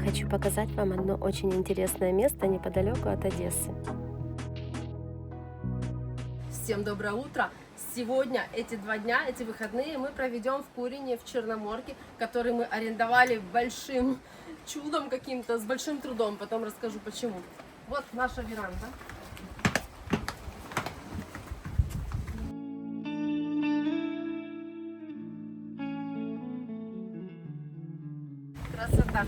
Хочу показать вам одно очень интересное место неподалеку от Одессы. Всем доброе утро! Сегодня эти 2 дня, эти выходные мы проведем в Курине, в Черноморке, который мы арендовали большим чудом каким-то, с большим трудом. Потом расскажу почему. Вот наша веранда. Красота!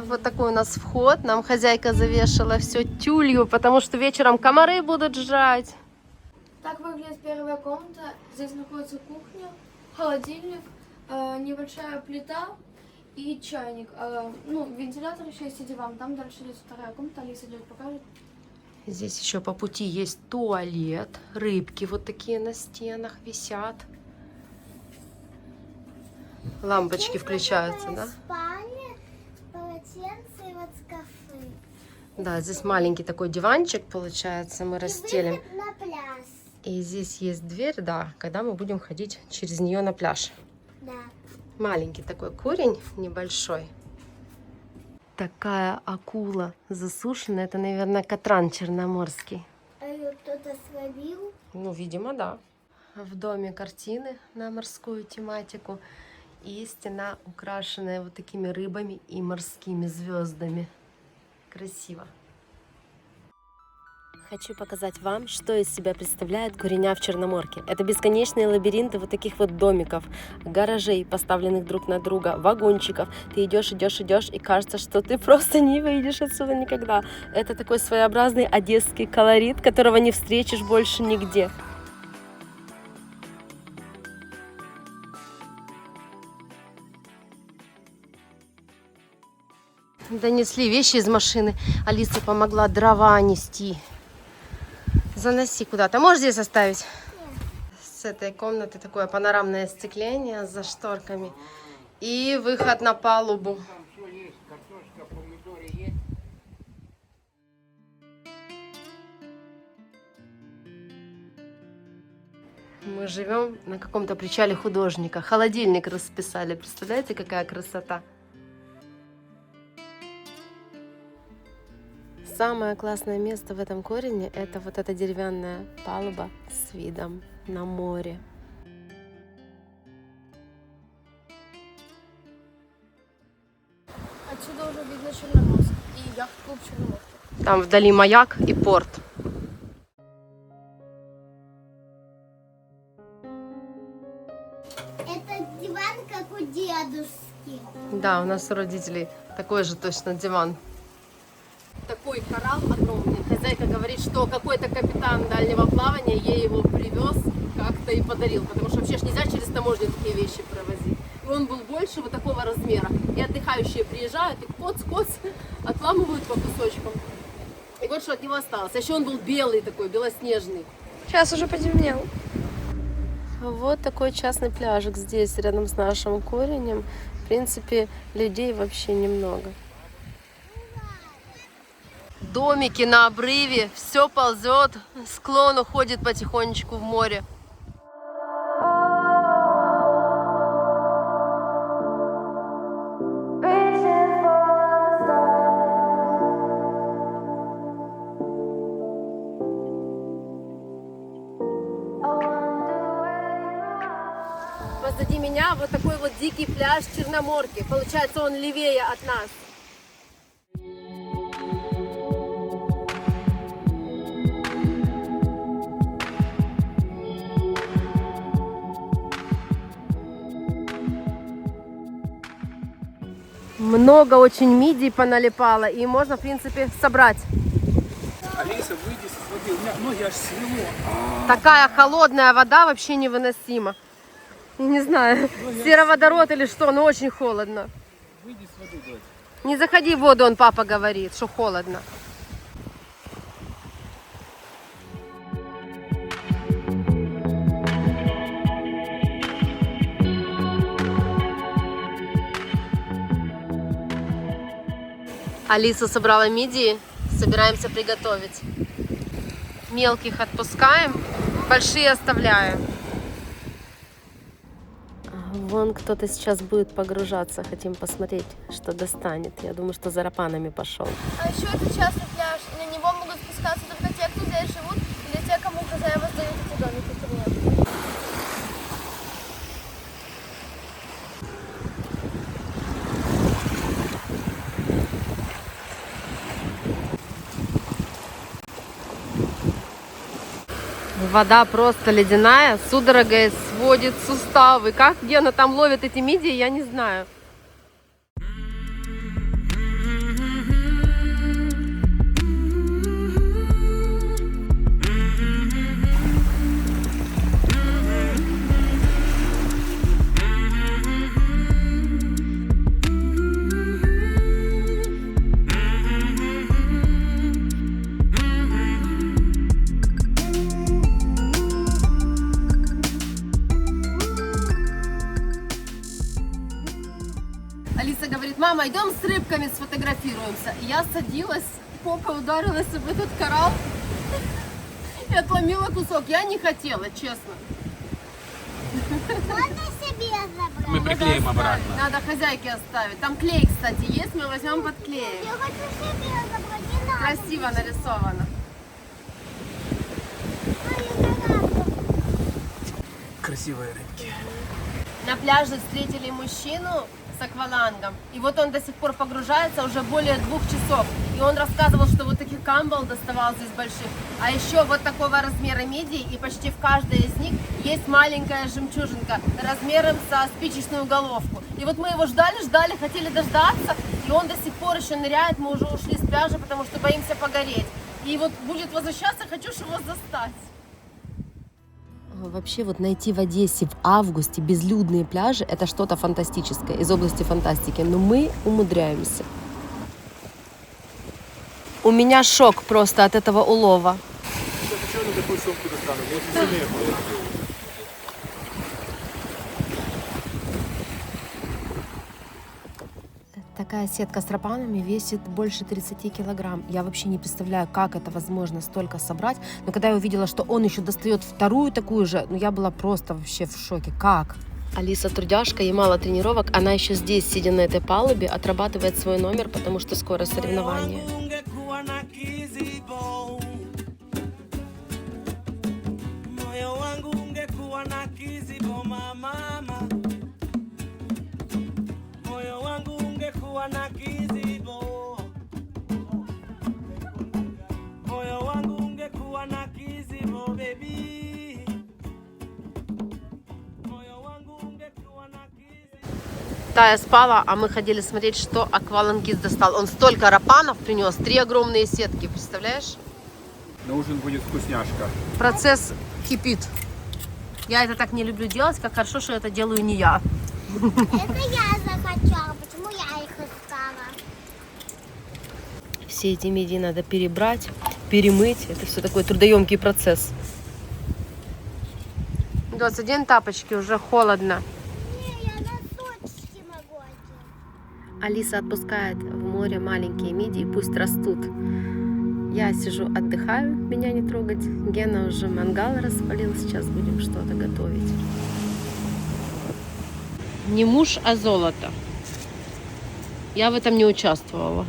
Вот такой у нас вход. Нам хозяйка завешала все тюлью, потому что вечером комары будут жрать. Так выглядит первая комната. Здесь находится кухня, холодильник, небольшая плита и чайник. Вентилятор еще есть и диван. Там дальше идет вторая комната. Алиса идет покажет. Здесь еще по пути есть туалет. Рыбки вот такие на стенах висят. Лампочки включаются, да? Спальня, полотенце и вот шкафы. Да, здесь маленький такой диванчик получается, мы расстелим. Выход на пляж. И здесь есть дверь, да, когда мы будем ходить через нее на пляж. Да. Маленький такой курень, небольшой. Такая акула засушенная, это, наверное, катран черноморский. А ее кто-то словил. Ну, видимо, да. В доме картины на морскую тематику. И стена, украшенная вот такими рыбами и морскими звездами. Красиво. Хочу показать вам, что из себя представляет Куреня в Черноморке. Это бесконечные лабиринты вот таких вот домиков, гаражей, поставленных друг на друга, вагончиков. Ты идешь, и кажется, что ты просто не выйдешь отсюда никогда. Это такой своеобразный одесский колорит, которого не встретишь больше нигде. Донесли вещи из машины. Алиса помогла дрова нести. Заноси куда-то. Можешь здесь оставить? Нет. С этой комнаты такое панорамное остекление за шторками. И выход на палубу. Мы живем на каком-то причале художника. Холодильник расписали. Представляете, какая красота? Самое классное место в этом Курине — это вот эта деревянная палуба с видом на море. Отсюда уже видно Черноморск и яхт-клуб Черноморск. Там вдали маяк и порт. Это диван, как у дедушки. Да, у нас у родителей такой же точно диван. Такой коралл огромный. Хозяйка говорит, что какой-то капитан дальнего плавания ей его привез как-то и подарил. Потому что вообще ж нельзя через таможню такие вещи провозить. И он был больше вот такого размера. И отдыхающие приезжают и коц-коц отламывают по кусочкам. И вот что от него осталось. А еще он был белый такой, белоснежный. Сейчас уже потемнело. Вот такой частный пляжик здесь, рядом с нашим Куренем. В принципе, людей вообще немного. Домики на обрыве, все ползет, склон уходит потихонечку в море. Позади меня вот такой вот дикий пляж Черноморки. Получается, он левее от нас. Много очень мидий поналипало, и можно, в принципе, собрать. Алиса, выйди с воды, у меня ноги аж свело. Такая холодная вода вообще невыносима. Не знаю, сероводород или что, но очень холодно. Выйди с воды, дочь. Не заходи в воду, он папа говорит, что холодно. Алиса собрала мидии, собираемся приготовить. Мелких отпускаем, большие оставляем. Вон кто-то сейчас будет погружаться. Хотим посмотреть, что достанет. Я думаю, что за рапанами пошел. А еще это частный пляж. На него могут спускаться только те, кто здесь живут, или те, кому хозяева сдают эти домики в турне. Вода просто ледяная, судорогой сводит суставы. Где она там ловит эти мидии, я не знаю. Алиса говорит: мама, идем с рыбками сфотографируемся. И я садилась, попой ударилась об этот коралл и отломила кусок. Я не хотела, честно. Можно себе забрать? Мы приклеим обратно. Надо хозяйке оставить. Там клей, кстати, есть, мы возьмем подклеим. Я хочу себе забрать, не надо. Красиво нарисовано. Красивые рыбки. На пляже встретили мужчину с аквалангом. И вот он до сих пор погружается уже более 2 часов. И он рассказывал, что вот таких камбал доставал здесь больших. А еще вот такого размера мидии. И почти в каждой из них есть маленькая жемчужинка размером со спичечную головку. И вот мы его ждали, хотели дождаться. И он до сих пор еще ныряет. Мы уже ушли с пляжа, потому что боимся погореть. И вот будет возвращаться, хочу же его застать. Вообще вот найти в Одессе в августе безлюдные пляжи — это что-то фантастическое, из области фантастики. Но мы умудряемся. У меня шок просто от этого улова. Почему на такую сумку достану? Я очень сильно ехал. Такая сетка с рапанами весит больше 30 килограмм. Я вообще не представляю, как это возможно столько собрать. Но когда я увидела, что он еще достает вторую такую же, я была просто вообще в шоке. Как? Алиса трудяшка, ей мало тренировок. Она еще здесь, сидя на этой палубе, отрабатывает свой номер, потому что скоро соревнования. Тая спала, а мы ходили смотреть, что аквалангист достал. Он столько рапанов принес, 3 огромные сетки, представляешь? На ужин будет вкусняшка. Процесс кипит. Я это так не люблю делать, как хорошо, что это делаю не я. Это я захотела, почему я их искала? Все эти мидии надо перебрать, перемыть. Это все такой трудоемкий процесс. 21 тапочки, уже холодно. Не, я носочки могу одеть. Алиса отпускает в море маленькие мидии, пусть растут. Я сижу, отдыхаю, меня не трогать. Гена уже мангал распалил, сейчас будем что-то готовить. Не муж, а золото. Я в этом не участвовала.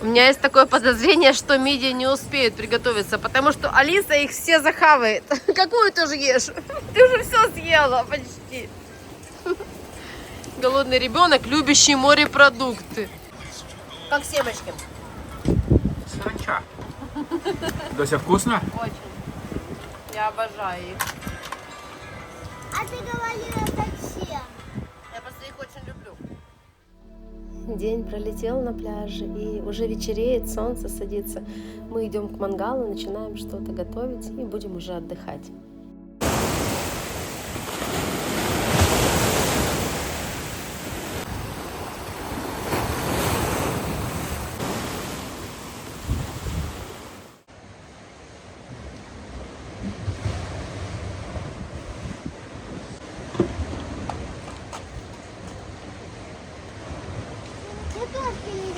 У меня есть такое подозрение, что мидии не успеют приготовиться, потому что Алиса их все захавает. Какую ты же ешь? Ты уже все съела почти. Голодный ребенок, любящий морепродукты. Как семечки? Саранча. Дося, вкусно? Очень. Я обожаю их. А ты говорила зачем? Я просто их очень люблю. День пролетел на пляже, и уже вечереет, солнце садится. Мы идем к мангалу, начинаем что-то готовить и будем уже отдыхать.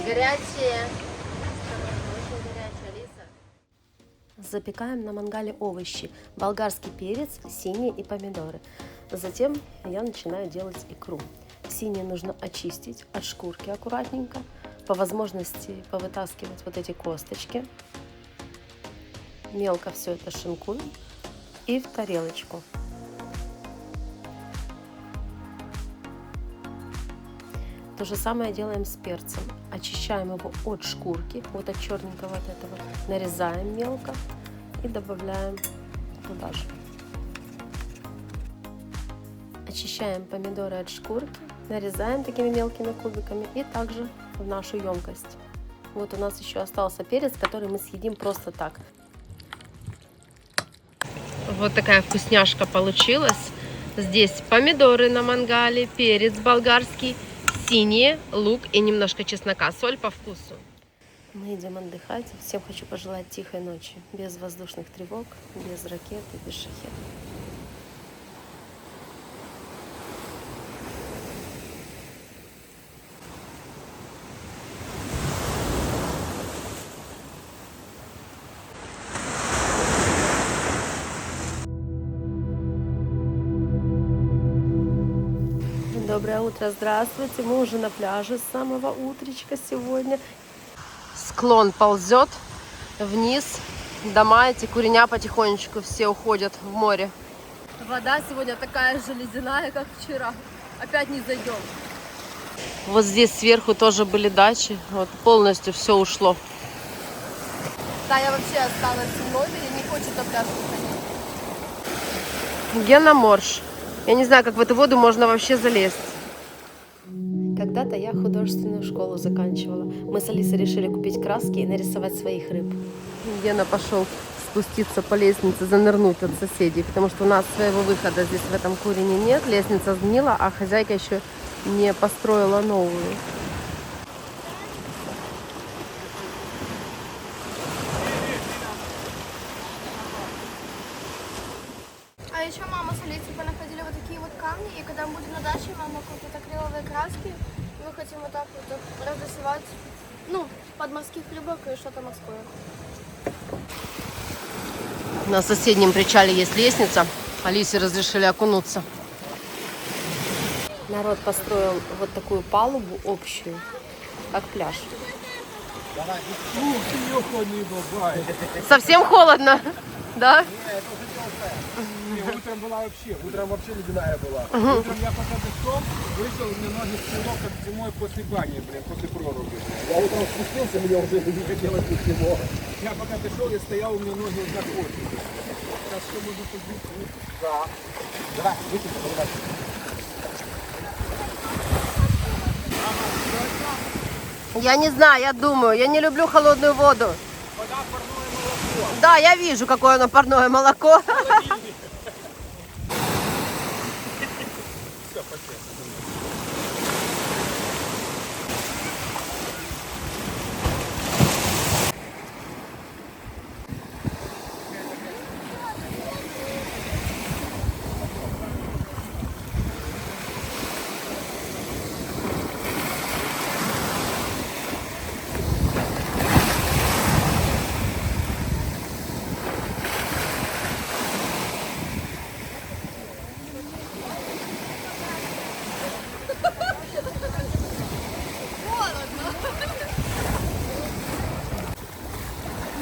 Горячие. Очень горячие. Запекаем на мангале овощи, болгарский перец, синие и помидоры. Затем я начинаю делать икру. Синие нужно очистить от шкурки аккуратненько, по возможности повытаскивать вот эти косточки. Мелко все это шинкуем и в тарелочку. То же самое делаем с перцем. Очищаем его от шкурки, вот от черненького вот этого. Нарезаем мелко и добавляем туда же. Очищаем помидоры от шкурки, нарезаем такими мелкими кубиками и также в нашу емкость. Вот у нас еще остался перец, который мы съедим просто так. Вот такая вкусняшка получилась. Здесь помидоры на мангале, перец болгарский, синие, лук и немножко чеснока, соль по вкусу. Мы идем отдыхать. Всем хочу пожелать тихой ночи, без воздушных тревог, без ракет и без шахедов. Доброе утро, здравствуйте. Мы уже на пляже с самого утречка сегодня. Склон ползет вниз, дома эти, куреня потихонечку все уходят в море. Вода сегодня такая же ледяная, как вчера. Опять не зайдем. Вот здесь сверху тоже были дачи, вот полностью все ушло. Таня вообще осталась в номере, не хочет на пляж выходить. Гена Морж. Я не знаю, как в эту воду можно вообще залезть. Когда-то я художественную школу заканчивала. Мы с Алисой решили купить краски и нарисовать своих рыб. Гена пошел спуститься по лестнице, занырнуть от соседей, потому что у нас своего выхода здесь в этом курине нет. Лестница сгнила, а хозяйка еще не построила новую. А еще мама с Алисой понаходили вот такие вот камни, и когда мы будем на даче, мама купит акриловые краски, и мы хотим вот так вот разрисовать, ну, подморских рыбок и что-то морское. На соседнем причале есть лестница. Алисе разрешили окунуться. Народ построил вот такую палубу общую, как пляж. Совсем холодно, да? Утром была вообще ледяная была. Утром я пока дошел, вышел, у меня ноги стело, как зимой после бани, после проруби. Я утром спустился, мне уже не хотелось ничего. Я пока дошел, я стоял, у меня ноги уже находятся. Сейчас что можно подбить? Да. Давай, выкинь, давай. Я не знаю, я думаю, я не люблю холодную воду. Вода парное молоко. Да, я вижу, какое оно парное молоко. Все, пошли.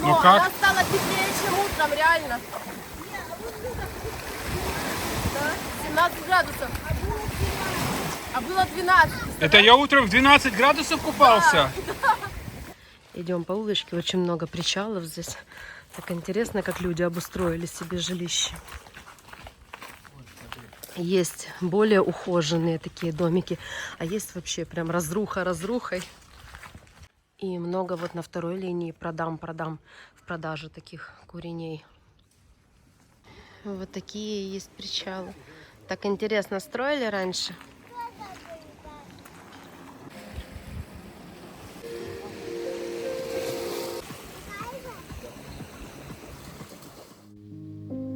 Ну как? Она стала теплее, чем утром, реально. Да, 17 градусов. А было 12. Это я утром в 12 градусов купался? Идем по улочке, очень много причалов здесь. Так интересно, как люди обустроили себе жилище. Есть более ухоженные такие домики, а есть вообще прям разруха разрухой. И много вот на второй линии продам в продаже таких куреней. Вот такие есть причалы. Так интересно строили раньше.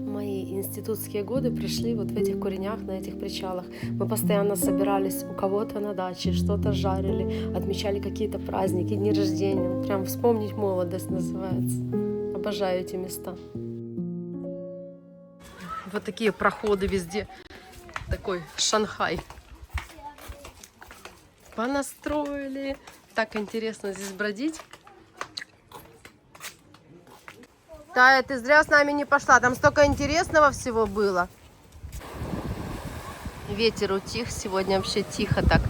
Мои институтские годы пришли вот в этих куренях, на этих причалах. Мы постоянно собирались у кого-то на даче, что-то жарили, отмечали какие-то праздники, дни рождения. Прям вспомнить молодость называется. Обожаю эти места. Вот такие проходы везде. Такой Шанхай. Понастроили. Так интересно здесь бродить. Тая, ты зря с нами не пошла. Там столько интересного всего было. Ветер утих. Сегодня вообще тихо так.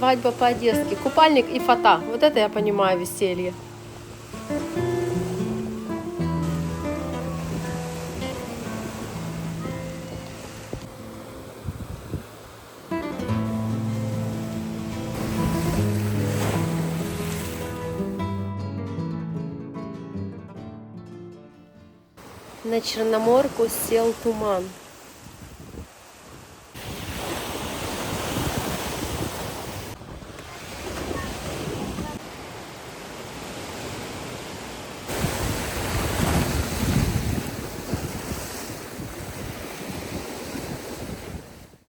Свадьба по-одесски. Купальник и фата. Вот это я понимаю веселье. На Черноморку сел туман.